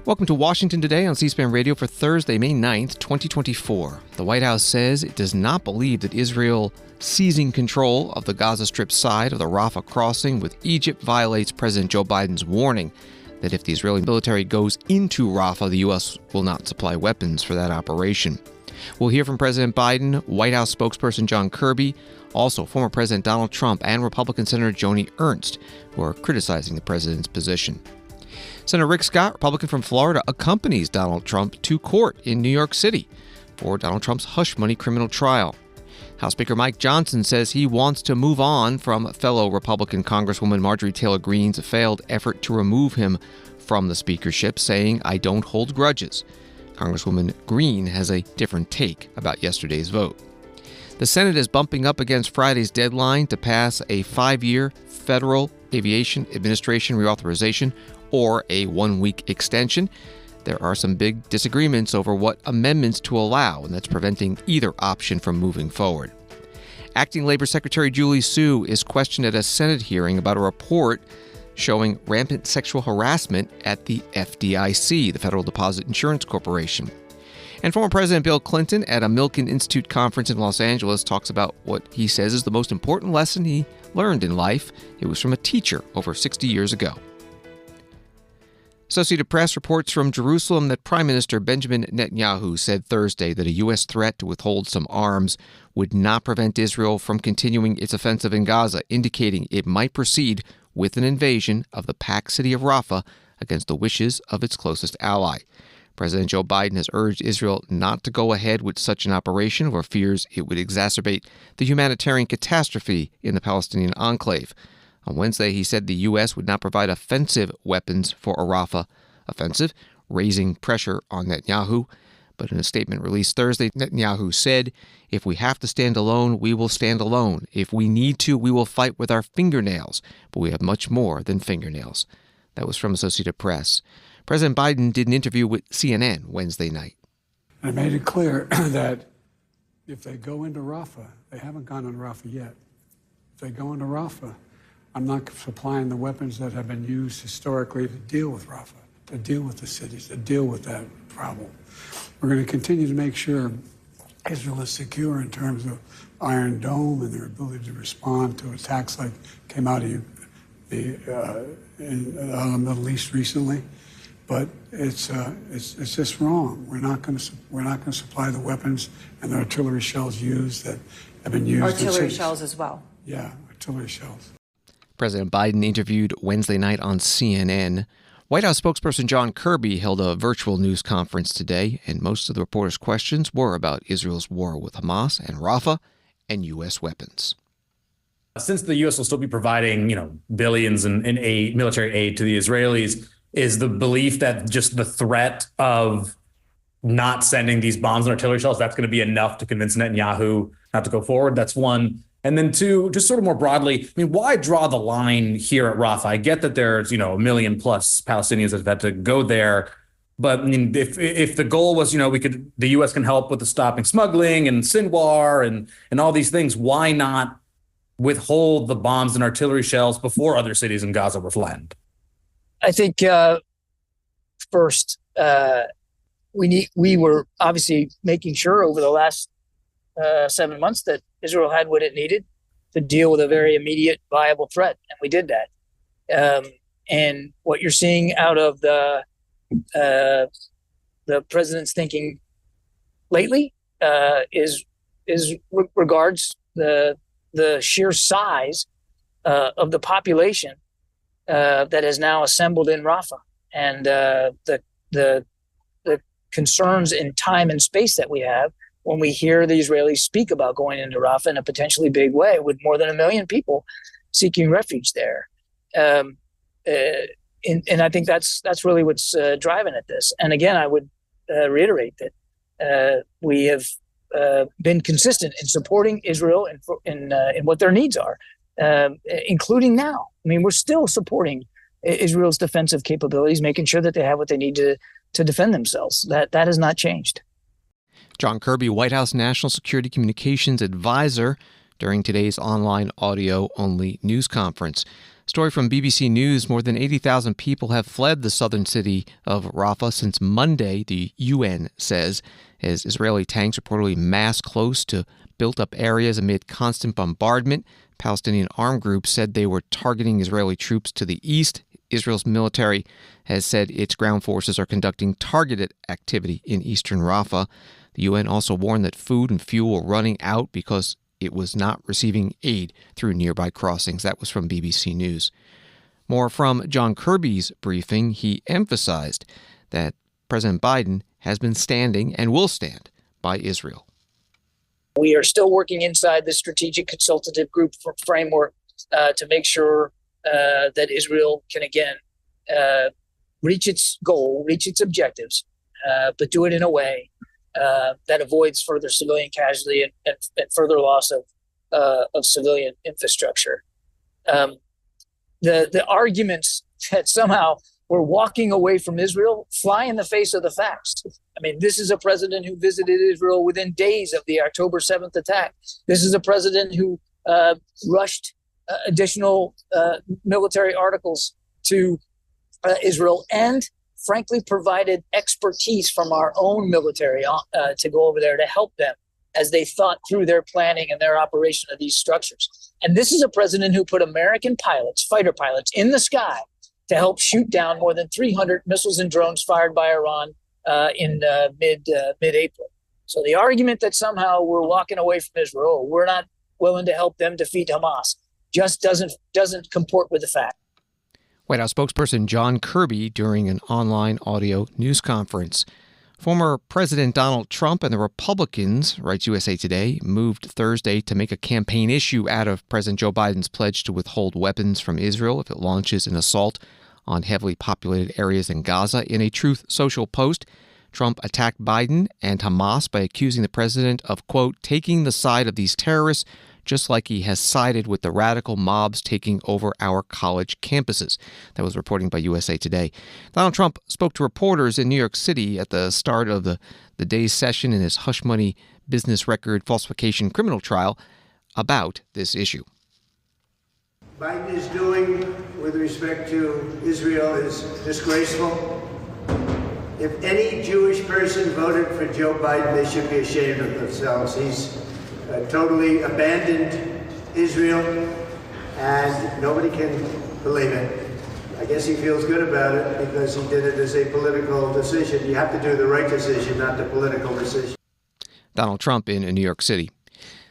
Welcome to Washington Today on C-SPAN Radio for Thursday, May 9th, 2024. The White House says it does not believe that Israel seizing control of the Gaza Strip side of the Rafah crossing with Egypt violates President Joe Biden's warning that if the Israeli military goes into Rafah, the U.S. will not supply weapons for that operation. We'll hear from President Biden, White House spokesperson John Kirby, also former President Donald Trump and Republican Senator Joni Ernst, who are criticizing the president's position. Senator Rick Scott, Republican from Florida, accompanies Donald Trump to court in New York City for Donald Trump's hush money criminal trial. House Speaker Mike Johnson says he wants to move on from fellow Republican Congresswoman Marjorie Taylor Greene's failed effort to remove him from the speakership, saying, "I don't hold grudges." Congresswoman Greene has a different take about yesterday's vote. The Senate is bumping up against Friday's deadline to pass a 5-year Federal Aviation Administration reauthorization, or a 1-week extension. There are some big disagreements over what amendments to allow, and that's preventing either option from moving forward. Acting Labor Secretary Julie Su is questioned at a Senate hearing about a report showing rampant sexual harassment at the FDIC, the Federal Deposit Insurance Corporation. And former President Bill Clinton at a Milken Institute conference in Los Angeles talks about what he says is the most important lesson he learned in life. It was from a teacher over 60 years ago. Associated Press reports from Jerusalem that Prime Minister Benjamin Netanyahu said Thursday that a U.S. threat to withhold some arms would not prevent Israel from continuing its offensive in Gaza, indicating it might proceed with an invasion of the packed city of Rafah against the wishes of its closest ally. President Joe Biden has urged Israel not to go ahead with such an operation over fears it would exacerbate the humanitarian catastrophe in the Palestinian enclave. On Wednesday, he said the U.S. would not provide offensive weapons for a Rafah offensive, raising pressure on Netanyahu. But in a statement released Thursday, Netanyahu said, "If we have to stand alone, we will stand alone. If we need to, we will fight with our fingernails. But we have much more than fingernails." That was from Associated Press. President Biden did an interview with CNN Wednesday night. I made it clear that if they go into Rafah, they haven't gone into Rafah yet. If they go into Rafah, I'm not supplying the weapons that have been used historically to deal with Rafah, to deal with the cities, to deal with that problem. We're going to continue to make sure Israel is secure in terms of Iron Dome and their ability to respond to attacks like came out of the Middle East recently. But it's just wrong. We're not going to supply the weapons and the artillery shells used that have been used. Artillery shells as well. Yeah, artillery shells. President Biden interviewed Wednesday night on CNN. White House spokesperson John Kirby held a virtual news conference today, and most of the reporters' questions were about Israel's war with Hamas and Rafah and U.S. weapons. Since the U.S. will still be providing, billions in aid, military aid to the Israelis, is the belief that just the threat of not sending these bombs and artillery shells, that's going to be enough to convince Netanyahu not to go forward? That's one. And then two, just sort of more broadly, why draw the line here at Rafah? I get that there's, 1 million plus Palestinians that have had to go there. But if the goal was, the U.S. can help with the stopping smuggling and Sinwar and all these things, why not withhold the bombs and artillery shells before other cities in Gaza were flattened? I think first, we were obviously making sure over the last 7 months that Israel had what it needed to deal with a very immediate, viable threat, and we did that. And what you're seeing out of the president's thinking lately is regards the sheer size of the population that has now assembled in Rafah, and the concerns in time and space that we have when we hear the Israelis speak about going into Rafah in a potentially big way with more than 1 million people seeking refuge there. And I think that's really what's driving at this. And again, I would reiterate that we have been consistent in supporting Israel in what their needs are, including now. We're still supporting Israel's defensive capabilities, making sure that they have what they need to defend themselves. That has not changed. John Kirby, White House National Security Communications Advisor, during today's online audio-only news conference. Story from BBC News, more than 80,000 people have fled the southern city of Rafah since Monday, the UN says, as Israeli tanks reportedly massed close to built-up areas amid constant bombardment. Palestinian armed groups said they were targeting Israeli troops to the east. Israel's military has said its ground forces are conducting targeted activity in eastern Rafah. The UN also warned that food and fuel were running out because it was not receiving aid through nearby crossings. That was from BBC News. More from John Kirby's briefing. He emphasized that President Biden has been standing and will stand by Israel. We are still working inside the strategic consultative group framework to make sure that Israel can again reach its goal, reach its objectives, but do it in a way that avoids further civilian casualty and further loss of civilian infrastructure. The arguments that somehow we're walking away from Israel fly in the face of the facts. I mean, this is a president who visited Israel within days of the October 7th attack. This is a president who rushed additional military articles to Israel and, frankly, provided expertise from our own military to go over there to help them as they thought through their planning and their operation of these structures. And this is a president who put American pilots, fighter pilots, in the sky to help shoot down more than 300 missiles and drones fired by Iran in mid-April. So the argument that somehow we're walking away from Israel, we're not willing to help them defeat Hamas, just doesn't comport with the fact. White House spokesperson John Kirby during an online audio news conference. Former President Donald Trump and the Republicans, writes USA Today, moved Thursday to make a campaign issue out of President Joe Biden's pledge to withhold weapons from Israel if it launches an assault on heavily populated areas in Gaza. In a Truth Social post, Trump attacked Biden and Hamas by accusing the president of, quote, taking the side of these terrorists, just like he has sided with the radical mobs taking over our college campuses. That was reporting by USA Today. Donald Trump spoke to reporters in New York City at the start of the day's session in his hush money business record falsification criminal trial about this issue. Biden is doing with respect to Israel is disgraceful. If any Jewish person voted for Joe Biden, they should be ashamed of themselves. He's totally abandoned Israel, and nobody can believe it. I guess he feels good about it because he did it as a political decision. You have to do the right decision, not the political decision. Donald Trump in New York City.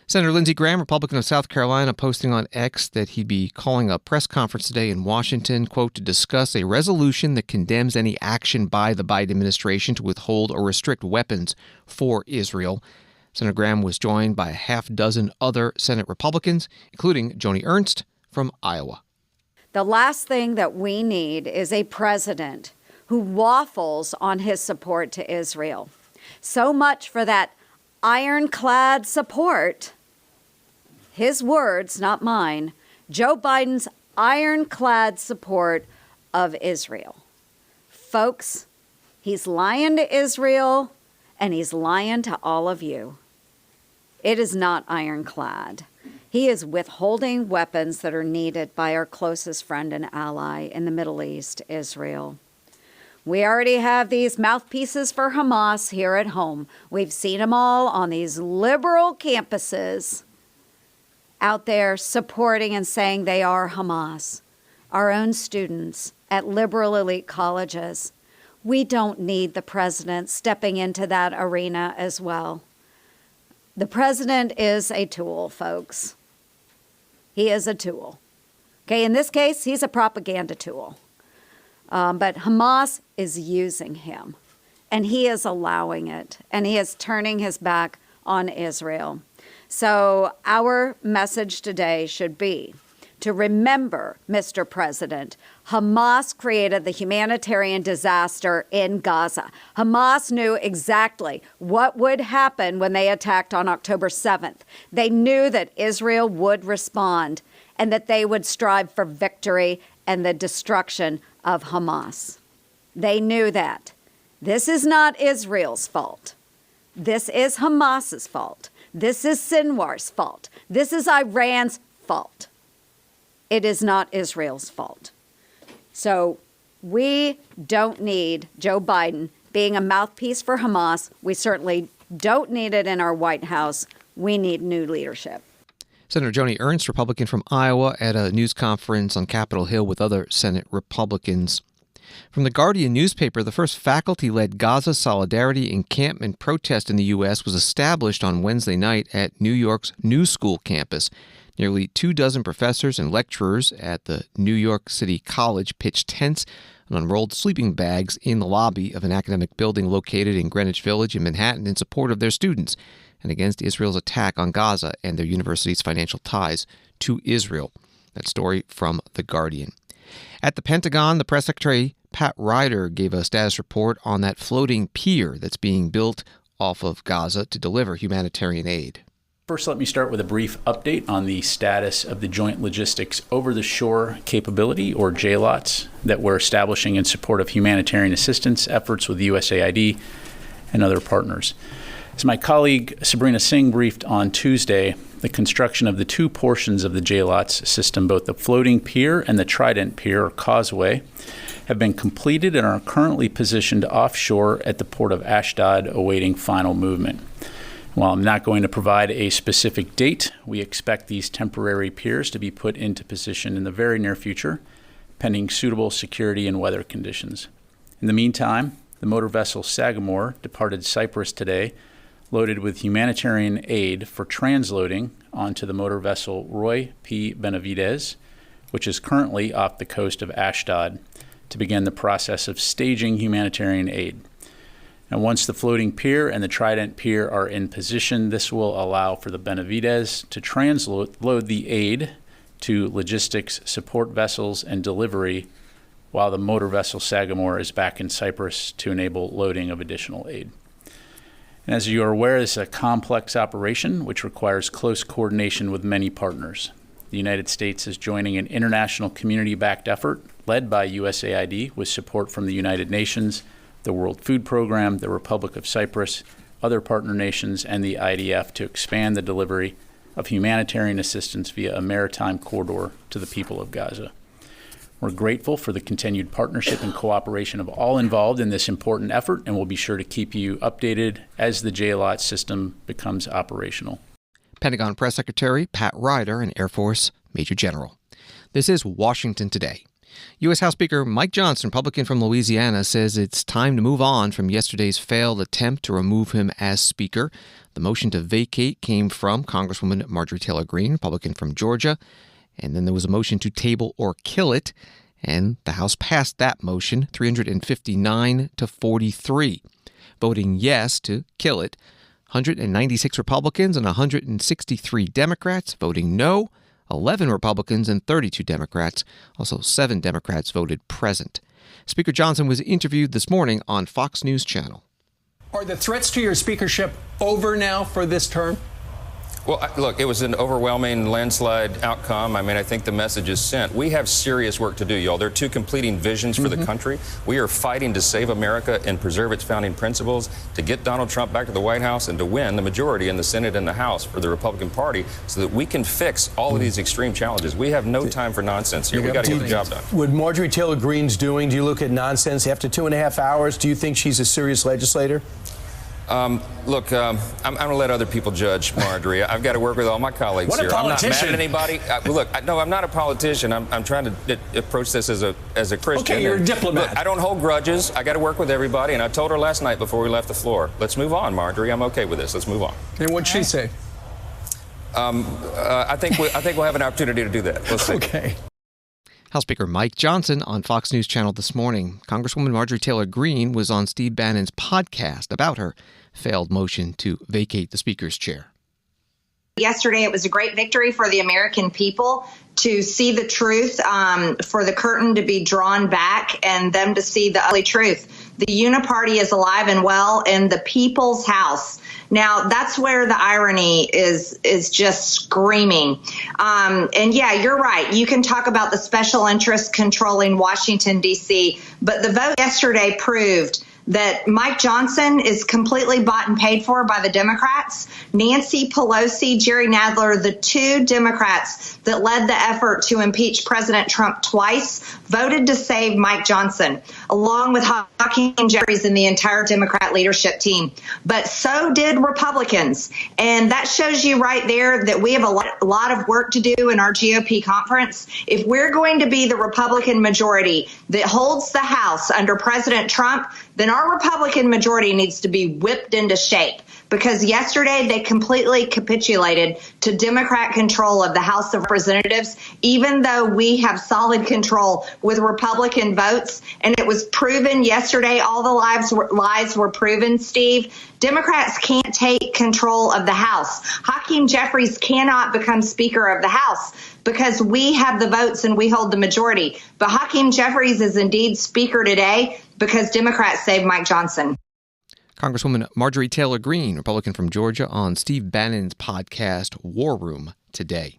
Senator Lindsey Graham, Republican of South Carolina, posting on X that he'd be calling a press conference today in Washington, quote, to discuss a resolution that condemns any action by the Biden administration to withhold or restrict weapons for Israel. Senator Graham was joined by a half dozen other Senate Republicans, including Joni Ernst from Iowa. The last thing that we need is a president who waffles on his support to Israel. So much for that ironclad support. His words, not mine. Joe Biden's ironclad support of Israel. Folks, he's lying to Israel and he's lying to all of you. It is not ironclad. He is withholding weapons that are needed by our closest friend and ally in the Middle East, Israel. We already have these mouthpieces for Hamas here at home. We've seen them all on these liberal campuses out there supporting and saying they are Hamas. Our own students at liberal elite colleges. We don't need the president stepping into that arena as well. The president is a tool, folks. He is a tool. Okay, in this case, he's a propaganda tool. But Hamas is using him, and he is allowing it, and he is turning his back on Israel. So our message today should be to remember, Mr. President, Hamas created the humanitarian disaster in Gaza. Hamas knew exactly what would happen when they attacked on October 7th. They knew that Israel would respond and that they would strive for victory and the destruction of Hamas. They knew that. This is not Israel's fault. This is Hamas's fault. This is Sinwar's fault. This is Iran's fault. it is not Israel's fault. So we don't need Joe Biden being a mouthpiece for Hamas. We certainly don't need it in our White House. We need new leadership. Senator Joni Ernst, Republican from Iowa, at a news conference on Capitol Hill with other Senate Republicans. From the Guardian newspaper, the first faculty-led Gaza Solidarity encampment protest in the U.S. was established on Wednesday night at New York's New School campus. Nearly 24 professors and lecturers at the New York City College pitched tents and unrolled sleeping bags in the lobby of an academic building located in Greenwich Village in Manhattan in support of their students and against Israel's attack on Gaza and their university's financial ties to Israel. That story from The Guardian. At the Pentagon, the press secretary, Pat Ryder, gave a status report on that floating pier that's being built off of Gaza to deliver humanitarian aid. First, let me start with a brief update on the status of the Joint Logistics Over-the-Shore Capability, or JLOTS, that we're establishing in support of humanitarian assistance efforts with USAID and other partners. As my colleague Sabrina Singh briefed on Tuesday, the construction of the two portions of the JLOTS system, both the floating pier and the Trident Pier, or causeway, have been completed and are currently positioned offshore at the port of Ashdod, awaiting final movement. While I'm not going to provide a specific date, we expect these temporary piers to be put into position in the very near future, pending suitable security and weather conditions. In the meantime, the motor vessel Sagamore departed Cyprus today, loaded with humanitarian aid for transloading onto the motor vessel Roy P. Benavides, which is currently off the coast of Ashdod, to begin the process of staging humanitarian aid. And once the floating pier and the Trident Pier are in position, this will allow for the Benavides to transload the aid to logistics support vessels and delivery, while the motor vessel Sagamore is back in Cyprus to enable loading of additional aid. And as you are aware, this is a complex operation which requires close coordination with many partners. The United States is joining an international community-backed effort led by USAID with support from the United Nations, the World Food Program, the Republic of Cyprus, other partner nations, and the IDF to expand the delivery of humanitarian assistance via a maritime corridor to the people of Gaza. We're grateful for the continued partnership and cooperation of all involved in this important effort, and we'll be sure to keep you updated as the JLOT system becomes operational. Pentagon Press Secretary Pat Ryder, and Air Force Major General. This is Washington Today. U.S. House Speaker Mike Johnson, Republican from Louisiana, says it's time to move on from yesterday's failed attempt to remove him as Speaker. The motion to vacate came from Congresswoman Marjorie Taylor Greene, Republican from Georgia. And then there was a motion to table or kill it, and the House passed that motion 359 to 43. Voting yes to kill it, 196 Republicans and 163 Democrats. Voting no, 11 Republicans and 32 Democrats. Also, 7 Democrats voted present. Speaker Johnson was interviewed this morning on Fox News Channel. Are the threats to your speakership over now for this term? Well, look, it was an overwhelming landslide outcome. I mean, I think the message is sent. We have serious work to do, y'all. There are two competing visions for the country. We are fighting to save America and preserve its founding principles, to get Donald Trump back to the White House and to win the majority in the Senate and the House for the Republican Party so that we can fix all of these extreme challenges. We have no time for nonsense here. We got to get the job done. What Marjorie Taylor Greene's doing, do you look at nonsense after 2.5 hours? Do you think she's a serious legislator? Look, I'm going to let other people judge Marjorie. I've got to work with all my colleagues here. I'm not mad at anybody. No, I'm not a politician. I'm trying to approach this as a Christian. Okay, you're a diplomat. Look, I don't hold grudges. I got to work with everybody. And I told her last night before we left the floor, let's move on, Marjorie. I'm okay with this. Let's move on. And what'd she say? I think we'll have an opportunity to do that. Let's see. Okay. House Speaker Mike Johnson on Fox News Channel this morning. Congresswoman Marjorie Taylor Greene was on Steve Bannon's podcast about her failed motion to vacate the Speaker's chair. Yesterday, it was a great victory for the American people to see the truth, for the curtain to be drawn back and them to see the ugly truth. The uniparty is alive and well in the people's house. Now, that's where the irony is just screaming. And yeah, you're right. You can talk about the special interests controlling Washington, D.C., but the vote yesterday proved that Mike Johnson is completely bought and paid for by the Democrats. Nancy Pelosi, Jerry Nadler, the two Democrats that led the effort to impeach President Trump twice, voted to save Mike Johnson, along with Hakeem Jeffries and the entire Democrat leadership team. But so did Republicans. And that shows you right there that we have a lot of work to do in our GOP conference. If we're going to be the Republican majority that holds the House under President Trump, then our Republican majority needs to be whipped into shape, because yesterday they completely capitulated to Democrat control of the House of Representatives, even though we have solid control with Republican votes. And it was proven yesterday, all the lies were proven, Steve. Democrats can't take control of the House. Hakeem Jeffries cannot become Speaker of the House because we have the votes and we hold the majority. But Hakeem Jeffries is indeed Speaker today because Democrats saved Mike Johnson. Congresswoman Marjorie Taylor Greene, Republican from Georgia, on Steve Bannon's podcast War Room today.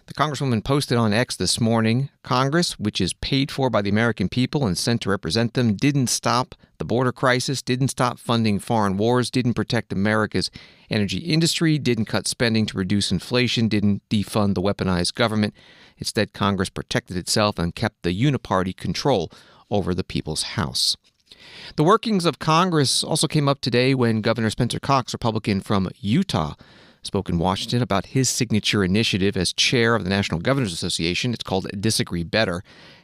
The Congresswoman posted on X this morning, Congress, which is paid for by the American people and sent to represent them, didn't stop the border crisis, didn't stop funding foreign wars, didn't protect America's energy industry, didn't cut spending to reduce inflation, didn't defund the weaponized government. Instead, Congress protected itself and kept the uniparty control over the people's house. The workings of Congress also came up today when Governor Spencer Cox, Republican from Utah, spoke in Washington about his signature initiative as chair of the National Governors Association. It's called Disagree Better,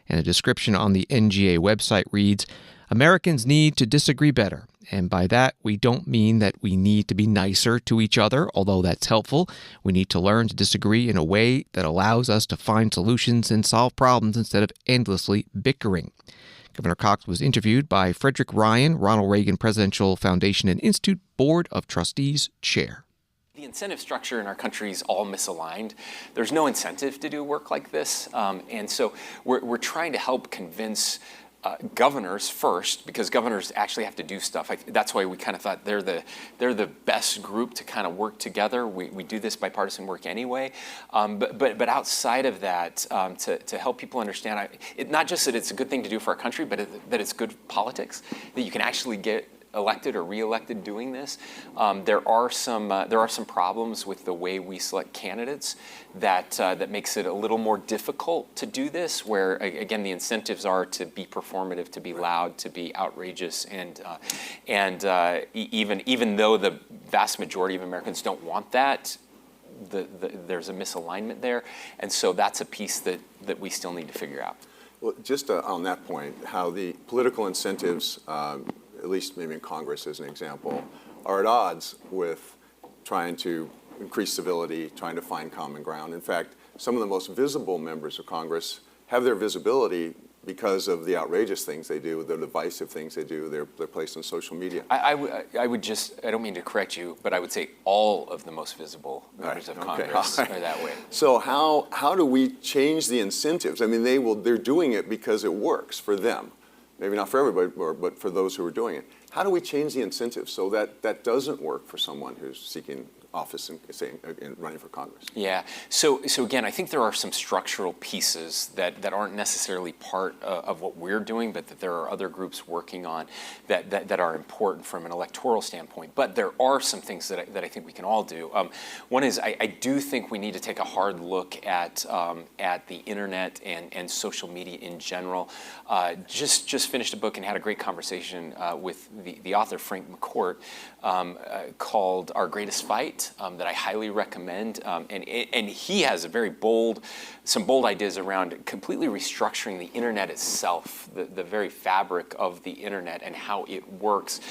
and a description on the NGA website reads, Americans need to disagree better. And by that, we don't mean that we need to be nicer to each other, although that's helpful. We need to learn to disagree in a way that allows us to find solutions and solve problems instead of endlessly bickering. Governor Cox was interviewed by Frederick Ryan, Ronald Reagan Presidential Foundation and Institute Board of Trustees Chair. The incentive structure in our country is all misaligned. There's no incentive to do work like this. And so we're trying to help convince governors first, because governors actually have to do stuff. That's why we kind of thought they're the best group to kind of work together. We do this bipartisan work anyway. But outside of that, to help people understand, not just that it's a good thing to do for our country, but that it's good politics, that you can actually get elected or reelected doing this. There are some problems with the way we select candidates that makes it a little more difficult to do this, where again the incentives are to be performative, to be loud, to be outrageous, and even though the vast majority of Americans don't want that, there's a misalignment there, and so that's a piece that we still need to figure out. Well, just on that point, how the political incentives, at least maybe in Congress as an example, are at odds with trying to increase civility, trying to find common ground. In fact, some of the most visible members of Congress have their visibility because of the outrageous things they do, the divisive things they do, they're placed on social media. I would just, I don't mean to correct you, but I would say all of the most visible members of Congress are that way. So how do we change the incentives? I mean, they're doing it because it works for them. Maybe not for everybody, but for those who are doing it. How do we change the incentives so that that doesn't work for someone who's seeking office and running for Congress? Yeah. So again, I think there are some structural pieces that aren't necessarily part of what we're doing, but that there are other groups working on that are important from an electoral standpoint. But there are some things that I think we can all do. One is I do think we need to take a hard look at the internet and social media in general. Just finished a book and had a great conversation with the author Frank McCourt called Our Greatest Fight. That I highly recommend, and he has some bold ideas around completely restructuring the internet itself, the very fabric of the internet and how it works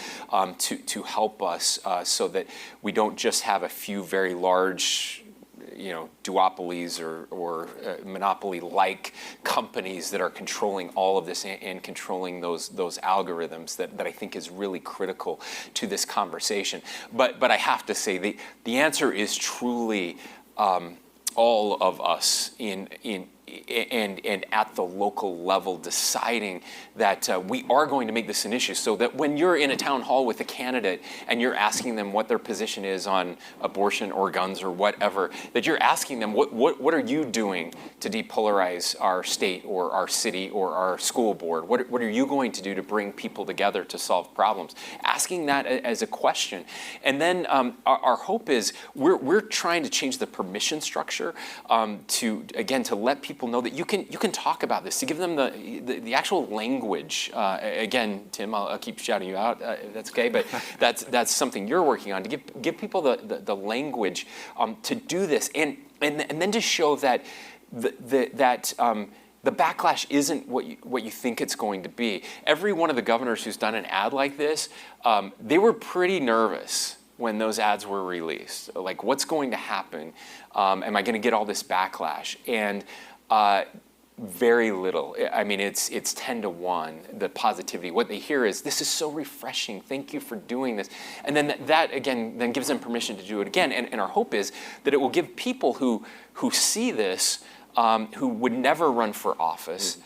to help us so that we don't just have a few very large duopolies or monopoly-like companies that are controlling all of this and controlling those algorithms that I think is really critical to this conversation. But I have to say the answer is truly all of us in and at the local level deciding that we are going to make this an issue, so that when you're in a town hall with a candidate and you're asking them what their position is on abortion or guns or whatever, that you're asking them, what are you doing to depolarize our state or our city or our school board? What are you going to do to bring people together to solve problems? Asking that as a question. And then our hope is we're trying to change the permission structure to let people know that you can talk about this, to give them the actual language. Again, Tim, I'll keep shouting you out. That's okay, but that's something you're working on, to give people the language to do this, and then to show that the backlash isn't what you think it's going to be. Every one of the governors who's done an ad like this, they were pretty nervous when those ads were released. Like, what's going to happen? Am I going to get all this backlash? And very little. I mean, it's 10-1, the positivity. What they hear is, this is so refreshing. Thank you for doing this. And then that again, then gives them permission to do it again. And our hope is that it will give people who see this, who would never run for office,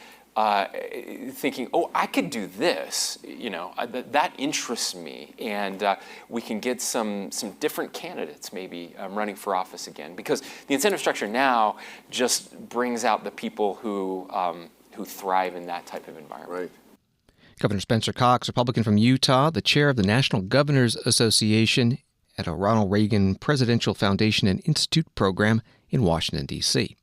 thinking, oh, I could do this, that interests me, and we can get some different candidates maybe running for office again, because the incentive structure now just brings out the people who thrive in that type of environment. Right. Governor Spencer Cox, Republican from Utah, the chair of the National Governors Association at a Ronald Reagan Presidential Foundation and Institute program in Washington, D.C.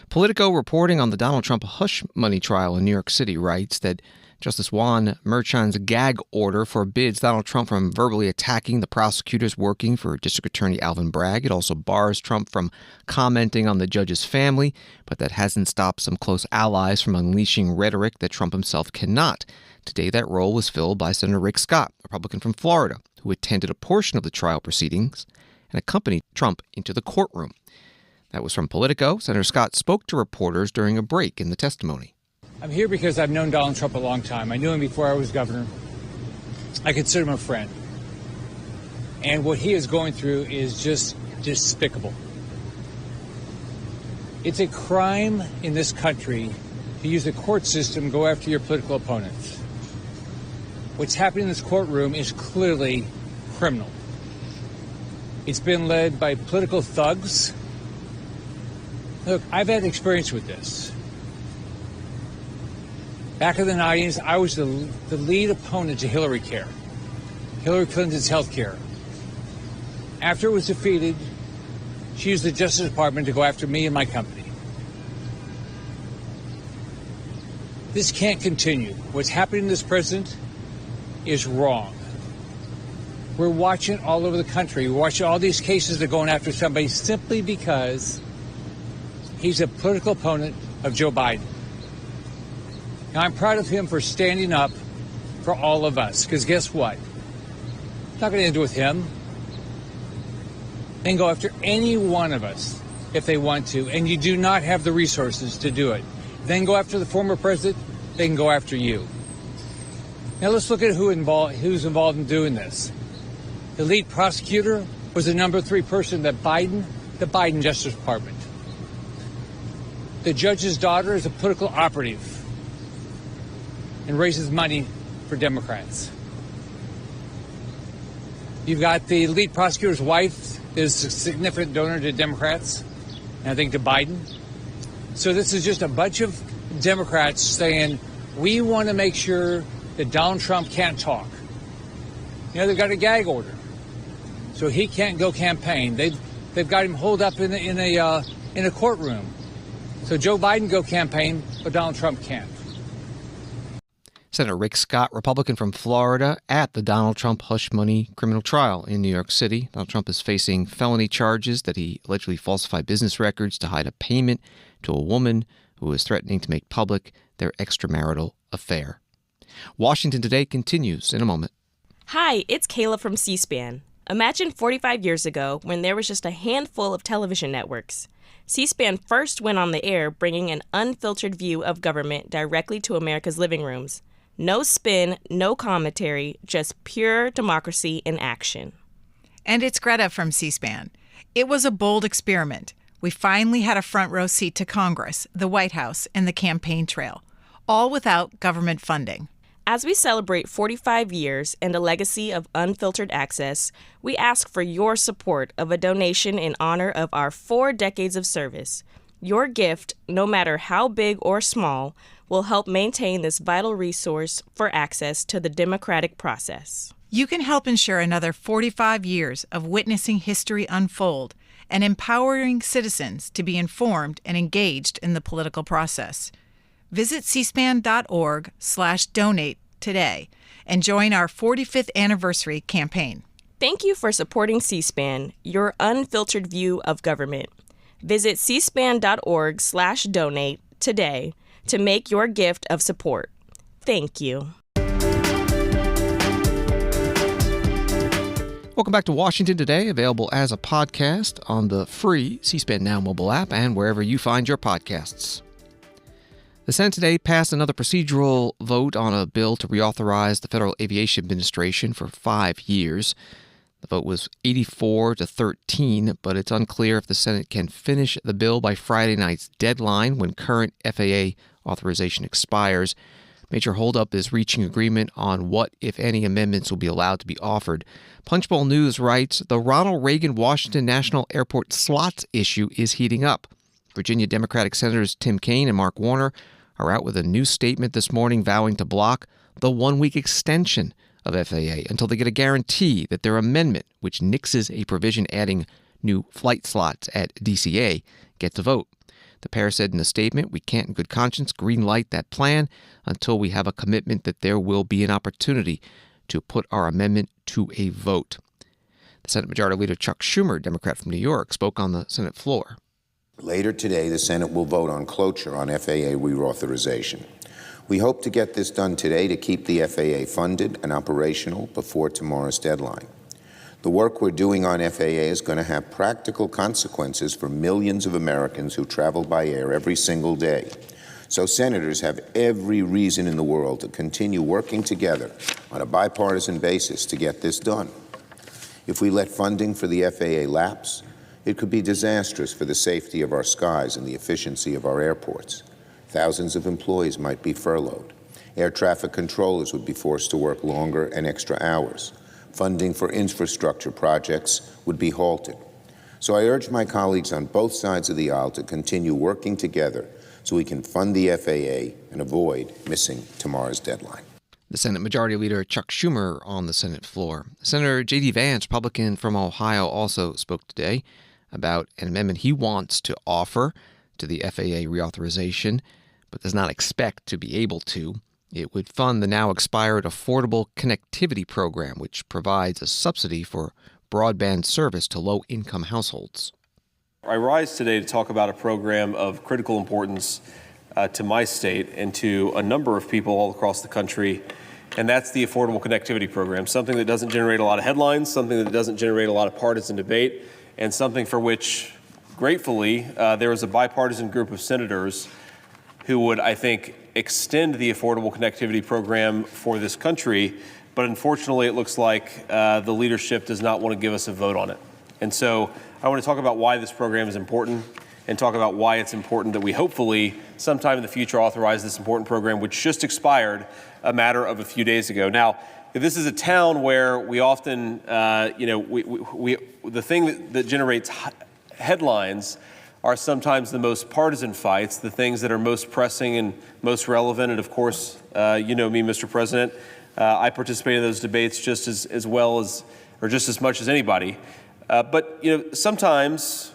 Politico, reporting on the Donald Trump hush money trial in New York City, writes that Justice Juan Merchan's gag order forbids Donald Trump from verbally attacking the prosecutors working for District Attorney Alvin Bragg. It also bars Trump from commenting on the judge's family, but that hasn't stopped some close allies from unleashing rhetoric that Trump himself cannot. Today, that role was filled by Senator Rick Scott, Republican from Florida, who attended a portion of the trial proceedings and accompanied Trump into the courtroom. That was from Politico. Senator Scott spoke to reporters during a break in the testimony. I'm here because I've known Donald Trump a long time. I knew him before I was governor. I consider him a friend. And what he is going through is just despicable. It's a crime in this country to use the court system to go after your political opponents. What's happening in this courtroom is clearly criminal. It's been led by political thugs. Look, I've had experience with this. Back in the 90s, I was the lead opponent to Hillary Clinton's health care. After it was defeated, she used the Justice Department to go after me and my company. This can't continue. What's happening to this president is wrong. We're watching all over the country. We're watching all these cases that are going after somebody simply because he's a political opponent of Joe Biden. Now, I'm proud of him for standing up for all of us, because guess what? It's not going to end with him. They can go after any one of us if they want to, and you do not have the resources to do it. They can go after the former president. They can go after you. Now, let's look at who's involved in doing this. The lead prosecutor was the number 3 person that the Biden Justice Department. The judge's daughter is a political operative and raises money for Democrats. You've got the lead prosecutor's wife is a significant donor to Democrats, and I think to Biden. So this is just a bunch of Democrats saying, we want to make sure that Donald Trump can't talk. They've got a gag order, so he can't go campaign. They've got him holed up in a courtroom. So Joe Biden go campaign, but Donald Trump can't. Senator Rick Scott, Republican from Florida, at the Donald Trump hush money criminal trial in New York City. Donald Trump is facing felony charges that he allegedly falsified business records to hide a payment to a woman who was threatening to make public their extramarital affair. Washington Today continues in a moment. Hi, it's Kayla from C-SPAN. Imagine 45 years ago when there was just a handful of television networks. C-SPAN first went on the air bringing an unfiltered view of government directly to America's living rooms. No spin, no commentary, just pure democracy in action. And it's Greta from C-SPAN. It was a bold experiment. We finally had a front row seat to Congress, the White House, and the campaign trail, all without government funding. As we celebrate 45 years and a legacy of unfiltered access, we ask for your support of a donation in honor of our 4 decades of service. Your gift, no matter how big or small, will help maintain this vital resource for access to the democratic process. You can help ensure another 45 years of witnessing history unfold and empowering citizens to be informed and engaged in the political process. Visit cspan.org/donate today and join our 45th anniversary campaign. Thank you for supporting C-SPAN, your unfiltered view of government. Visit cspan.org/donate today to make your gift of support. Thank you. Welcome back to Washington Today, available as a podcast on the free C-SPAN Now mobile app and wherever you find your podcasts. The Senate today passed another procedural vote on a bill to reauthorize the Federal Aviation Administration for 5 years. The vote was 84-13, but it's unclear if the Senate can finish the bill by Friday night's deadline when current FAA authorization expires. Major holdup is reaching agreement on what, if any, amendments will be allowed to be offered. Punchbowl News writes, the Ronald Reagan Washington National Airport slots issue is heating up. Virginia Democratic Senators Tim Kaine and Mark Warner are out with a new statement this morning vowing to block the 1-week extension of FAA until they get a guarantee that their amendment, which nixes a provision adding new flight slots at DCA, gets a vote. The pair said in a statement, we can't in good conscience greenlight that plan until we have a commitment that there will be an opportunity to put our amendment to a vote. The Senate Majority Leader Chuck Schumer, Democrat from New York, spoke on the Senate floor. Later today, the Senate will vote on cloture on FAA reauthorization. We hope to get this done today to keep the FAA funded and operational before tomorrow's deadline. The work we're doing on FAA is going to have practical consequences for millions of Americans who travel by air every single day. So senators have every reason in the world to continue working together on a bipartisan basis to get this done. If we let funding for the FAA lapse, it could be disastrous for the safety of our skies and the efficiency of our airports. Thousands of employees might be furloughed. Air traffic controllers would be forced to work longer and extra hours. Funding for infrastructure projects would be halted. So I urge my colleagues on both sides of the aisle to continue working together so we can fund the FAA and avoid missing tomorrow's deadline. The Senate Majority Leader Chuck Schumer on the Senate floor. Senator J.D. Vance, Republican from Ohio, also spoke today about an amendment he wants to offer to the FAA reauthorization, but does not expect to be able to. It would fund the now expired Affordable Connectivity Program, which provides a subsidy for broadband service to low-income households. I rise today to talk about a program of critical importance to my state and to a number of people all across the country, and that's the Affordable Connectivity Program, something that doesn't generate a lot of headlines, something that doesn't generate a lot of partisan debate, and something for which, gratefully, there is a bipartisan group of senators who would, I think, extend the Affordable Connectivity Program for this country, but unfortunately it looks like the leadership does not want to give us a vote on it. And so I want to talk about why this program is important and talk about why it's important that we hopefully sometime in the future authorize this important program, which just expired a matter of a few days ago. Now, this is a town where we often, the thing that generates headlines are sometimes the most partisan fights, the things that are most pressing and most relevant. And of course, you know me, Mr. President, I participate in those debates just as well as, or just as much as anybody. But sometimes,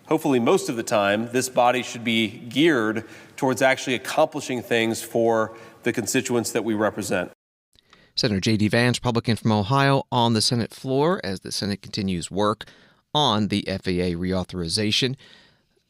hopefully most of the time, this body should be geared towards actually accomplishing things for the constituents that we represent. Senator J.D. Vance, Republican from Ohio, on the Senate floor as the Senate continues work on the FAA reauthorization.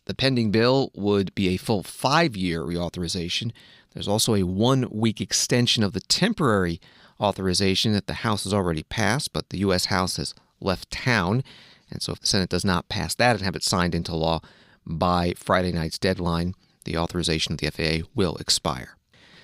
The pending bill would be a full 5-year reauthorization. There's also a 1-week extension of the temporary authorization that the House has already passed, but the U.S. House has left town. And so if the Senate does not pass that and have it signed into law by Friday night's deadline, the authorization of the FAA will expire.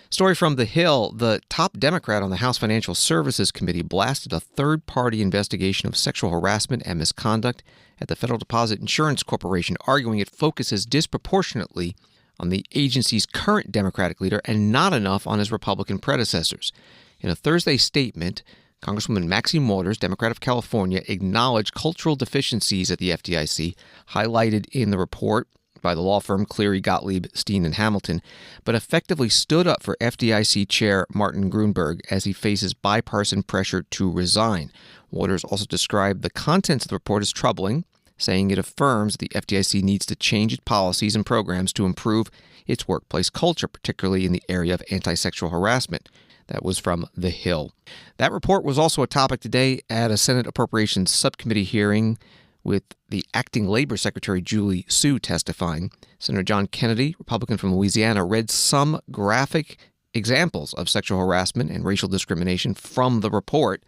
Story from The Hill. The top Democrat on the House Financial Services Committee blasted a third-party investigation of sexual harassment and misconduct at the Federal Deposit Insurance Corporation, arguing it focuses disproportionately on the agency's current Democratic leader and not enough on his Republican predecessors. In a Thursday statement, Congresswoman Maxine Waters, Democrat of California, acknowledged cultural deficiencies at the FDIC, highlighted in the report by the law firm Cleary, Gottlieb, Steen, and Hamilton, but effectively stood up for FDIC Chair Martin Gruenberg as he faces bipartisan pressure to resign. Waters also described the contents of the report as troubling, saying it affirms the FDIC needs to change its policies and programs to improve its workplace culture, particularly in the area of anti-sexual harassment. That was from The Hill. That report was also a topic today at a Senate Appropriations Subcommittee hearing with the acting Labor Secretary Julie Su testifying. Senator John Kennedy, Republican from Louisiana, read some graphic examples of sexual harassment and racial discrimination from the report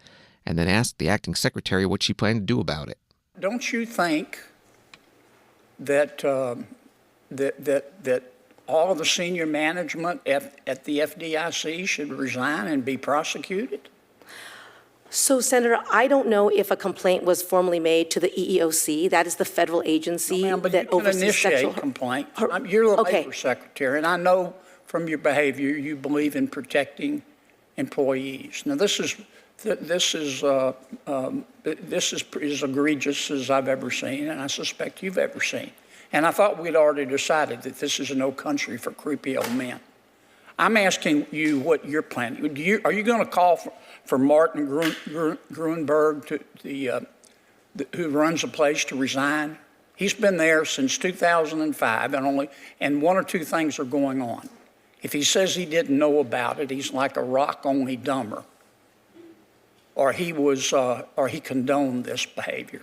and then asked the acting secretary what she planned to do about it. Don't you think that that all of the senior management at the FDIC should resign and be prosecuted? So, Senator, I don't know if a complaint was formally made to the EEOC. That is the federal agency that oversees sexual complaint. You're the labor secretary, and I know from your behavior you believe in protecting employees. Now, this is as egregious as I've ever seen, and I suspect you've ever seen. And I thought we'd already decided that this is no country for creepy old men. I'm asking you what you're planning. Are you going to call for Martin Gruenberg, who runs the place, to resign? He's been there since 2005, and one or two things are going on. If he says he didn't know about it, he's like a rock, only dumber. Or he condoned this behavior.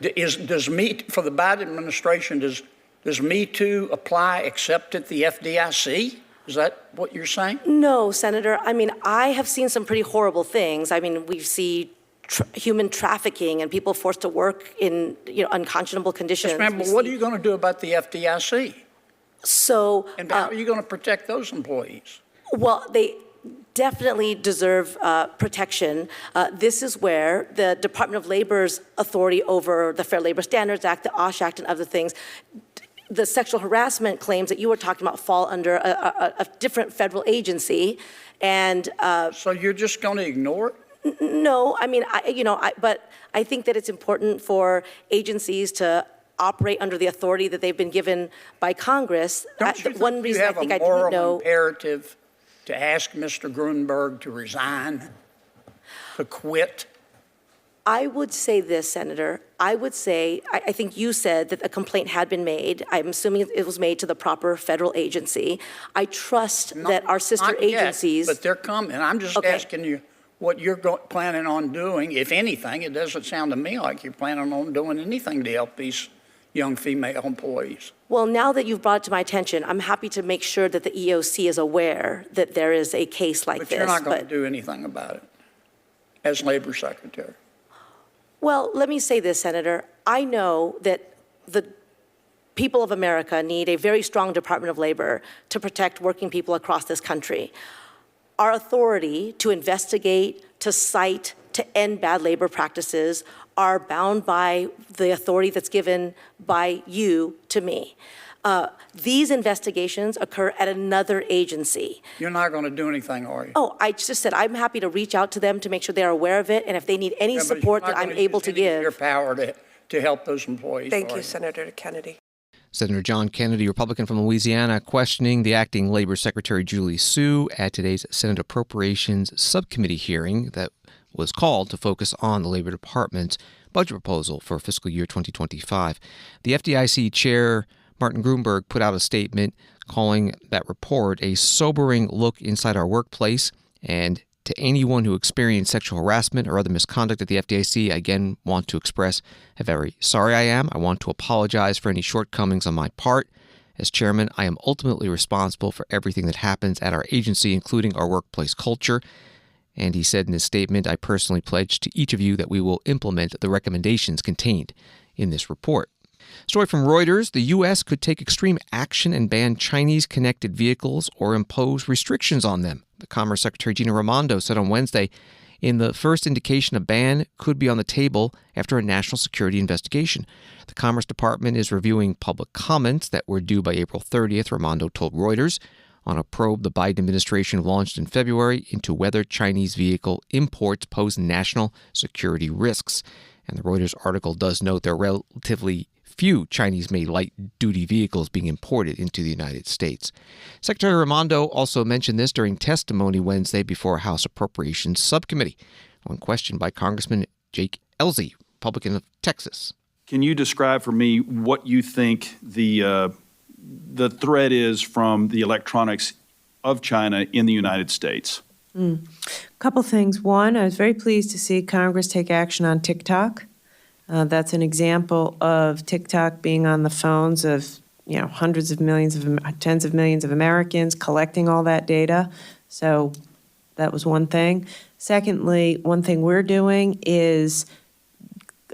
For the Biden administration, does Me Too apply except at the FDIC? Is that what you're saying? No, Senator. I mean, I have seen some pretty horrible things. I mean, we see human trafficking and people forced to work in unconscionable conditions. Yes, ma'am, but what are you going to do about the FDIC? And how are you going to protect those employees? Well, they definitely deserve protection. This is where the Department of Labor's authority over the Fair Labor Standards Act, the OSH Act, and other things, the sexual harassment claims that you were talking about fall under a different federal agency. And so you're just going to ignore it? No, I mean, but I think that it's important for agencies to operate under the authority that they've been given by Congress. Don't you think you have a moral imperative to ask Mr. Gruenberg to resign, to quit? I would say this, Senator. I would say, I think you said that a complaint had been made. I'm assuming it was made to the proper federal agency. I trust that our sister agencies... But they're coming. I'm just asking you what you're planning on doing, if anything. It doesn't sound to me like you're planning on doing anything to help these young female employees. Well, now that you've brought it to my attention, I'm happy to make sure that the EOC is aware that there is a case like this. But you're not going to do anything about it as Labor Secretary. Well, let me say this, Senator. I know that the people of America need a very strong Department of Labor to protect working people across this country. Our authority to investigate, to cite, to end bad labor practices are bound by the authority that's given by you to me. These investigations occur at another agency. You're not going to do anything, are you? Oh, I just said I'm happy to reach out to them to make sure they're aware of it, and if they need any support that I'm able to give. Your power to help those employees. Thank you, Senator Kennedy. Senator John Kennedy, Republican from Louisiana, questioning the acting Labor Secretary Julie Su at today's Senate Appropriations Subcommittee hearing that was called to focus on the Labor Department's budget proposal for fiscal year 2025. The FDIC chair, Martin Gruenberg, put out a statement calling that report a sobering look inside our workplace. And to anyone who experienced sexual harassment or other misconduct at the FDIC, I again want to express how very sorry I am. I want to apologize for any shortcomings on my part. As chairman, I am ultimately responsible for everything that happens at our agency, including our workplace culture. And he said in his statement, I personally pledge to each of you that we will implement the recommendations contained in this report. Story from Reuters, the U.S. could take extreme action and ban Chinese-connected vehicles or impose restrictions on them. The Commerce Secretary Gina Raimondo said on Wednesday, in the first indication, a ban could be on the table after a national security investigation. The Commerce Department is reviewing public comments that were due by April 30th, Raimondo told Reuters, on a probe the Biden administration launched in February into whether Chinese vehicle imports pose national security risks. And the Reuters article does note there are relatively few Chinese-made light-duty vehicles being imported into the United States. Secretary Raimondo also mentioned this during testimony Wednesday before a House Appropriations Subcommittee, when questioned by Congressman Jake Ellzey, Republican of Texas. Can you describe for me what you think the threat is from the electronics of China in the United States? A couple things. One, I was very pleased to see Congress take action on TikTok. That's an example of TikTok being on the phones of, hundreds of millions tens of millions of Americans, collecting all that data. So that was one thing. Secondly, one thing we're doing is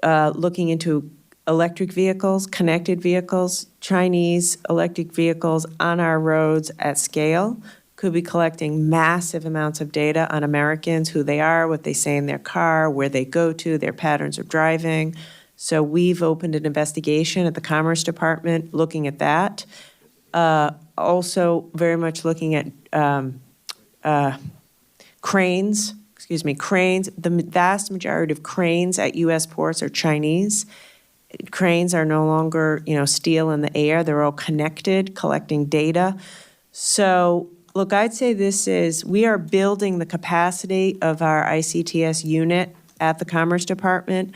looking into electric vehicles, connected vehicles. Chinese electric vehicles on our roads at scale could be collecting massive amounts of data on Americans, who they are, what they say in their car, where they go to, their patterns of driving. So we've opened an investigation at the Commerce Department looking at that. Also very much looking at cranes. The vast majority of cranes at U.S. ports are Chinese. Cranes are no longer, steel in the air. They're all connected, collecting data. So look, I'd say we are building the capacity of our ICTS unit at the Commerce Department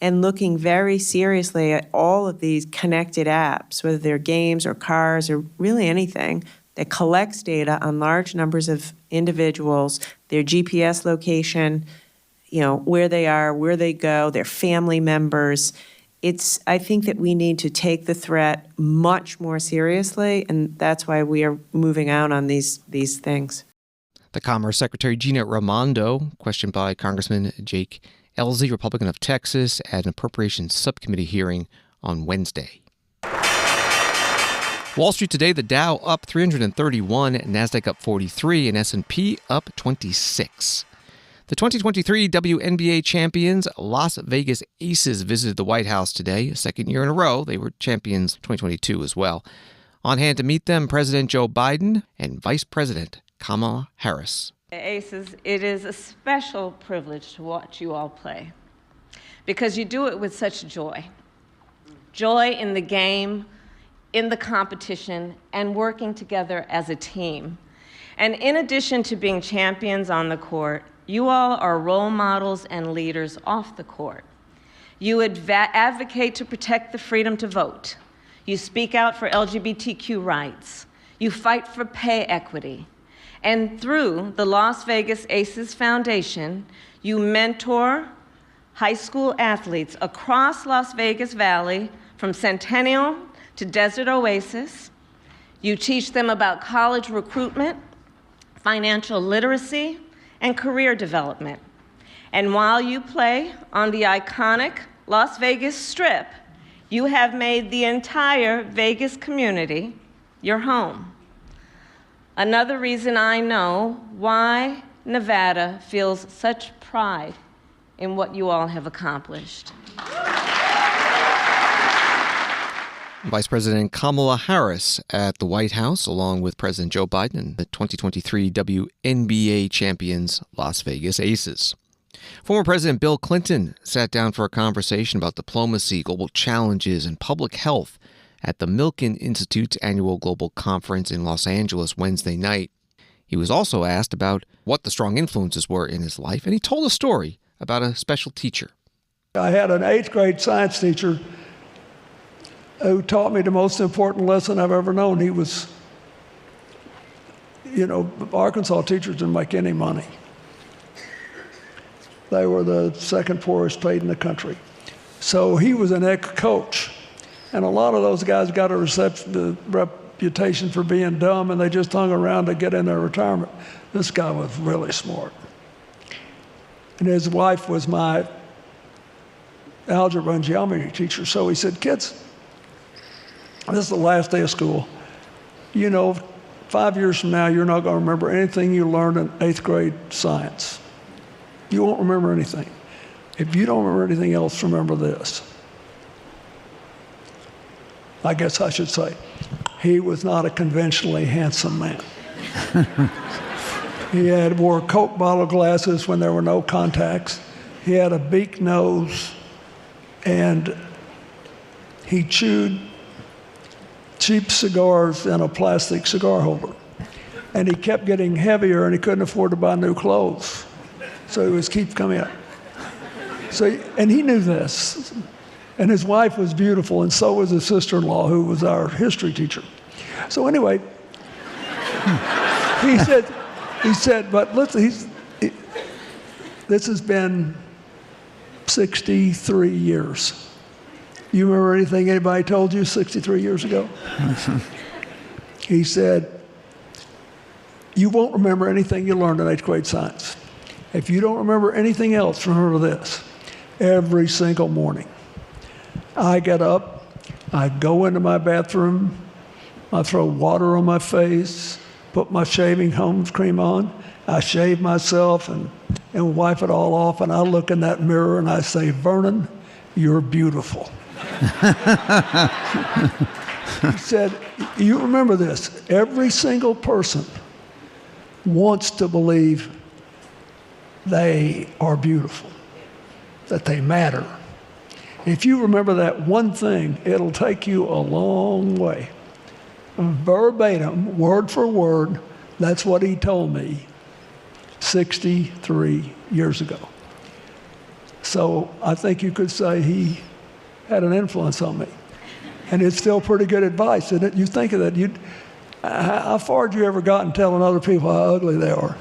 and looking very seriously at all of these connected apps, whether they're games or cars or really anything that collects data on large numbers of individuals, their GPS location, where they are, where they go, their family members. I think that we need to take the threat much more seriously, and that's why we are moving out on these things. The Commerce Secretary Gina Raimondo, questioned by Congressman Jake Ellzey, Republican of Texas, at an Appropriations Subcommittee hearing on Wednesday. Wall Street today, the Dow up 331, NASDAQ up 43, and S&P up 26. The 2023 WNBA champions, Las Vegas Aces, visited the White House today, a second year in a row. They were champions 2022 as well. On hand to meet them, President Joe Biden and Vice President Kamala Harris. Aces, it is a special privilege to watch you all play because you do it with such joy. Joy in the game, in the competition, and working together as a team. And in addition to being champions on the court, you all are role models and leaders off the court. You advocate to protect the freedom to vote. You speak out for LGBTQ rights. You fight for pay equity. And through the Las Vegas Aces Foundation, you mentor high school athletes across Las Vegas Valley, from Centennial to Desert Oasis. You teach them about college recruitment, financial literacy, and career development. And while you play on the iconic Las Vegas Strip, you have made the entire Vegas community your home. Another reason I know why Nevada feels such pride in what you all have accomplished. Vice President Kamala Harris at the White House, along with President Joe Biden and the 2023 WNBA champions, Las Vegas Aces. Former President Bill Clinton sat down for a conversation about diplomacy, global challenges, and public health at the Milken Institute's annual global conference in Los Angeles Wednesday night. He was also asked about what the strong influences were in his life, and he told a story about a special teacher. I had an 8th grade science teacher who taught me the most important lesson I've ever known. He was, Arkansas teachers didn't make any money. They were the second poorest paid in the country. So he was an ex-coach. And a lot of those guys got a reputation for being dumb, and they just hung around to get in their retirement. This guy was really smart. And his wife was my algebra and geometry teacher. So he said, kids, this is the last day of school. 5 years from now, you're not going to remember anything you learned in 8th grade science. You won't remember anything. If you don't remember anything else, remember this. I guess I should say, he was not a conventionally handsome man. He wore Coke bottle glasses when there were no contacts. He had a beak nose, and he chewed cheap cigars in a plastic cigar holder. And he kept getting heavier, and he couldn't afford to buy new clothes. So he was keep coming up. And he knew this. And his wife was beautiful, and so was his sister-in-law, who was our history teacher. So anyway, he said, but listen, this has been 63 years. You remember anything anybody told you 63 years ago? He said, you won't remember anything you learned in 8th grade science. If you don't remember anything else, remember this. Every single morning, I get up, I go into my bathroom, I throw water on my face, put my shaving home cream on, I shave myself and wipe it all off, and I look in that mirror and I say, Vernon, you're beautiful. He said, you remember this, every single person wants to believe they are beautiful, that they matter. If you remember that one thing, it'll take you a long way. Verbatim, word for word, that's what he told me 63 years ago. So I think you could say he had an influence on me. And it's still pretty good advice, isn't it? You think of that. How far had you ever gotten telling other people how ugly they are?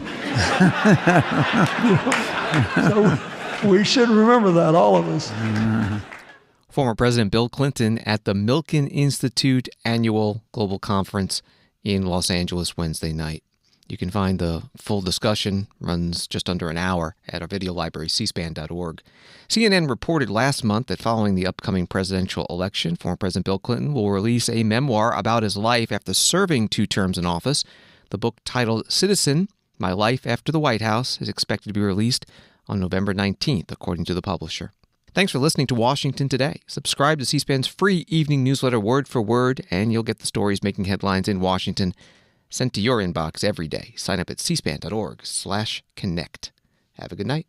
So we should remember that, all of us. Former President Bill Clinton at the Milken Institute Annual Global Conference in Los Angeles Wednesday night. You can find the full discussion, runs just under an hour, at our video library, cspan.org. CNN reported last month that following the upcoming presidential election, former President Bill Clinton will release a memoir about his life after serving 2 terms in office. The book, titled Citizen, My Life After the White House, is expected to be released on November 19th, according to the publisher. Thanks for listening to Washington Today. Subscribe to C-SPAN's free evening newsletter, Word for Word, and you'll get the stories making headlines in Washington sent to your inbox every day. Sign up at cspan.org/connect. Have a good night.